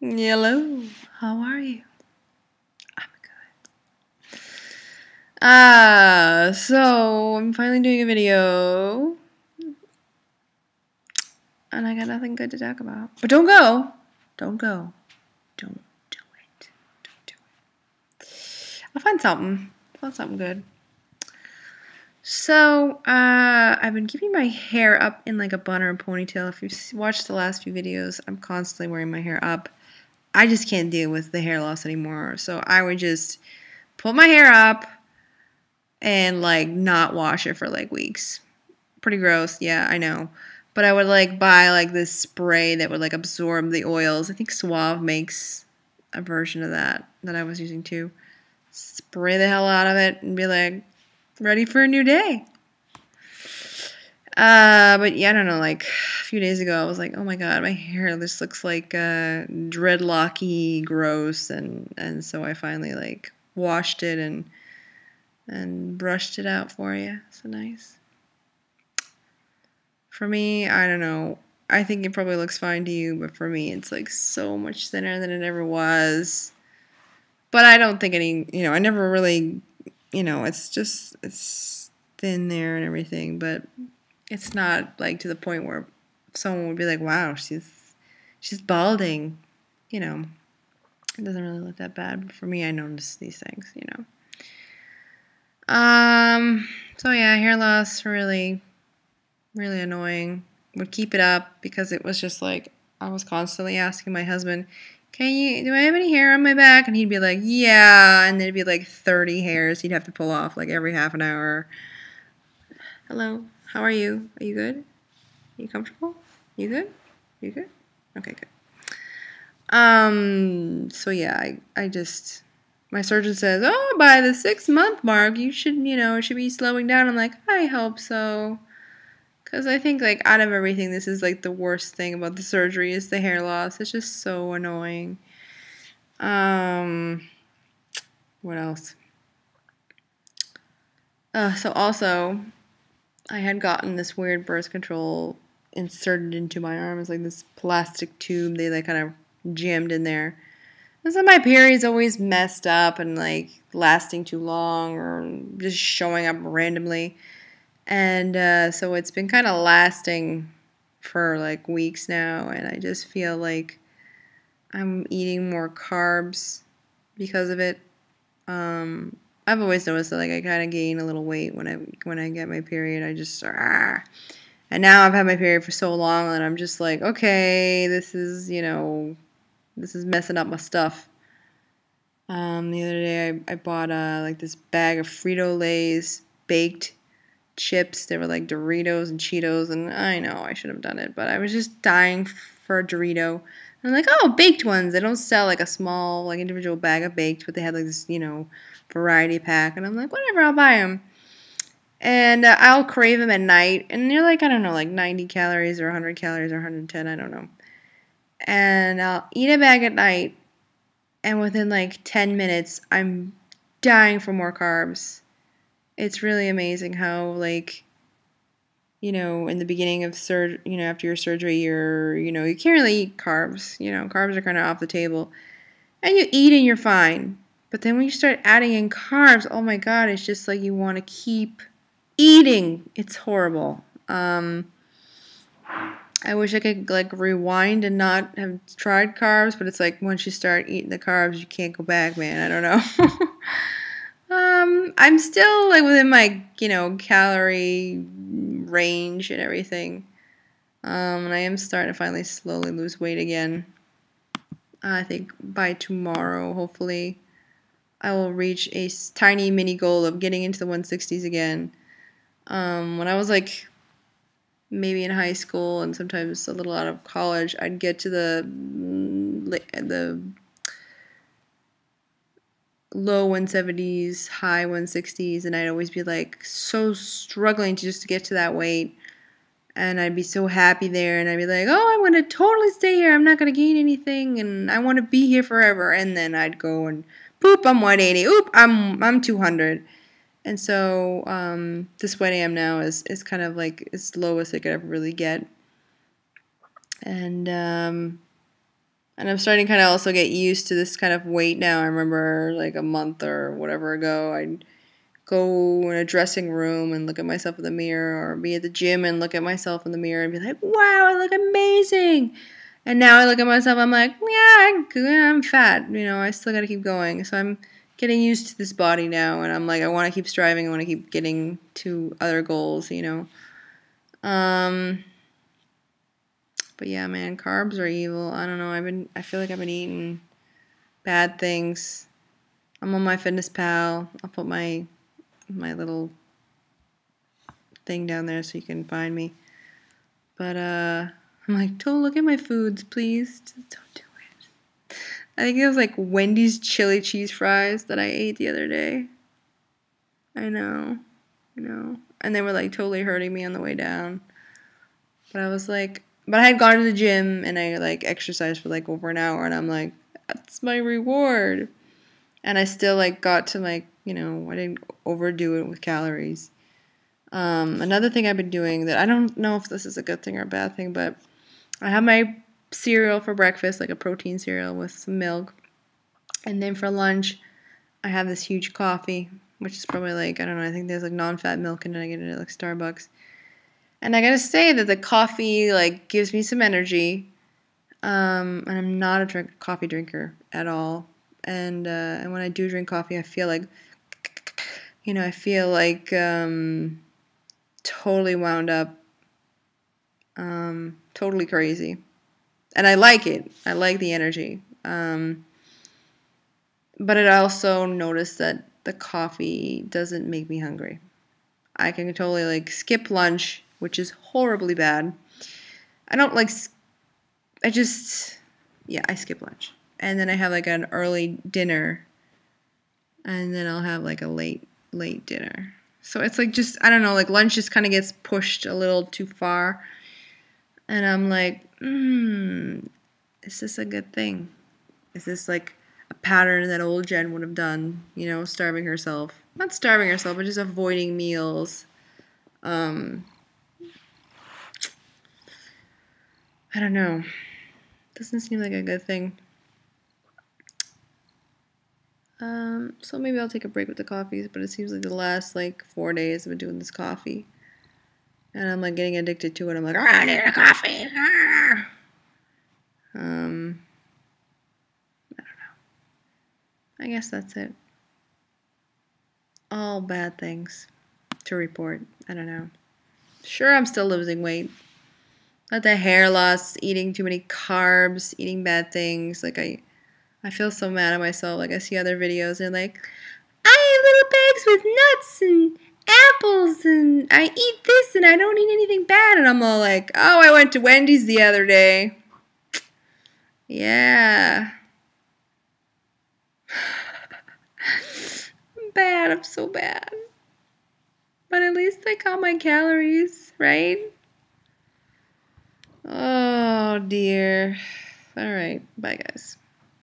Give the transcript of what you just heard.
Hello, how are you? I'm good. So I'm finally doing a video, and I got nothing good to talk about. But don't go. Don't go. Don't do it. Don't do it. I'll find something. Find something good. So, I've been keeping my hair up in like a bun or a ponytail. If you've watched the last few videos, I'm constantly wearing my hair up. I just can't deal with the hair loss anymore. So I would just pull my hair up and like not wash it for like weeks. Pretty gross, yeah, I know. But I would like buy like this spray that would like absorb the oils. I think Suave makes a version of that I was using too. Spray the hell out of it and be like, ready for a new day. But yeah, I don't know, like a few days ago I was like, oh my god, my hair just looks like dreadlocky, gross, and so I finally like washed it and brushed it out for you. So nice. For me, I don't know. I think it probably looks fine to you, but for me it's like so much thinner than it ever was. But I don't think I never really, it's thin there and everything, but it's not like to the point where someone would be like, wow, she's balding. It doesn't really look that bad, but for me, I notice these things. So yeah, hair loss, really, really annoying. Would keep it up because it was just like, I was constantly asking my husband, do I have any hair on my back? And he'd be like, yeah, and there'd be like 30 hairs he'd have to pull off like every half an hour. Hello, how are you? Are you good? Are you comfortable? You good? You good? Okay, good. So yeah, I just, my surgeon says, oh, by the 6-month mark, you should, should be slowing down. I'm like, I hope so. Because I think, like, out of everything, this is, like, the worst thing about the surgery is the hair loss. It's just so annoying. What else? So also, I had gotten this weird birth control inserted into my arm. It's like this plastic tube they, like, kind of jammed in there. And so my period's always messed up and, like, lasting too long or just showing up randomly. And so it's been kind of lasting for like weeks now, and I just feel like I'm eating more carbs because of it. I've always noticed that like I kind of gain a little weight when I get my period. I just and now I've had my period for so long that I'm just like, okay, this is messing up my stuff. The other day I bought like this bag of Frito-Lay's baked chips. They were like Doritos and Cheetos, and I know I should have done it, but I was just dying for a Dorito. And I'm like, oh, baked ones. They don't sell like a small, like individual bag of baked, but they had like this, variety pack. And I'm like, whatever, I'll buy them. And I'll crave them at night, and they're like, I don't know, like 90 calories or 100 calories or 110, I don't know. And I'll eat a bag at night, and within like 10 minutes, I'm dying for more carbs. It's really amazing how, like, in the beginning of after your surgery, you can't really eat carbs. Carbs are kind of off the table. And you eat and you're fine. But then when you start adding in carbs, oh my God, it's just like you want to keep eating. It's horrible. I wish I could, like, rewind and not have tried carbs, but it's like once you start eating the carbs, you can't go back, man. I don't know. I'm still like within my, calorie range and everything. And I am starting to finally slowly lose weight again. I think by tomorrow, hopefully, I will reach a tiny mini goal of getting into the 160s again. When I was like maybe in high school and sometimes a little out of college, I'd get to the low 170s, high 160s, and I'd always be like so struggling to get to that weight, and I'd be so happy there, and I'd be like, oh, I'm going to totally stay here, I'm not going to gain anything, and I want to be here forever, and then I'd go and poop, I'm 180, oop, I'm 200, and so this weight I am now is kind of like as low as I could ever really get, and And I'm starting to kind of also get used to this kind of weight now. I remember like a month or whatever ago, I'd go in a dressing room and look at myself in the mirror, or be at the gym and look at myself in the mirror and be like, wow, I look amazing. And now I look at myself, I'm like, yeah, I'm fat. You know, I still got to keep going. So I'm getting used to this body now, and I'm like, I want to keep striving. I want to keep getting to other goals, you know. But yeah, man, carbs are evil. I don't know. I feel like I've been eating bad things. I'm on myfitnesspal. I'll put my little thing down there so you can find me. But I'm like, don't look at my foods, please. Just don't do it. I think it was like Wendy's chili cheese fries that I ate the other day. I know. And they were like totally hurting me on the way down. But I was like, but I had gone to the gym and I like exercised for like over an hour, and I'm like, that's my reward. And I still like got to like, you know, I didn't overdo it with calories. Another thing I've been doing that I don't know if this is a good thing or a bad thing, but I have my cereal for breakfast, like a protein cereal with some milk. And then for lunch, I have this huge coffee, which is probably like, I don't know, I think there's like non-fat milk in it. I get it at like Starbucks. And I gotta say that the coffee like gives me some energy. And I'm not a coffee drinker at all. And when I do drink coffee, I feel like, you know, totally wound up, totally crazy. And I like it. I like the energy. But I also noticed that the coffee doesn't make me hungry. I can totally like skip lunch, which is horribly bad. I don't like, I skip lunch. And then I have like an early dinner, and then I'll have like a late dinner. So it's like just, I don't know, like lunch just kind of gets pushed a little too far. And I'm like, is this a good thing? Is this like a pattern that old Jen would have done, you know, starving herself? Not starving herself, but just avoiding meals. I don't know. Doesn't seem like a good thing. So maybe I'll take a break with the coffees, but it seems like the last like 4 days I've been doing this coffee. And I'm like getting addicted to it. I'm like, I need a coffee. I don't know. I guess that's it. All bad things to report. I don't know. Sure, I'm still losing weight. But the hair loss, eating too many carbs, eating bad things. Like I feel so mad at myself. Like I see other videos and like, I eat little bags with nuts and apples and I eat this and I don't eat anything bad. And I'm all like, oh, I went to Wendy's the other day. Yeah. I'm bad. I'm so bad. But at least I count my calories, right? Oh, dear. All right. Bye, guys.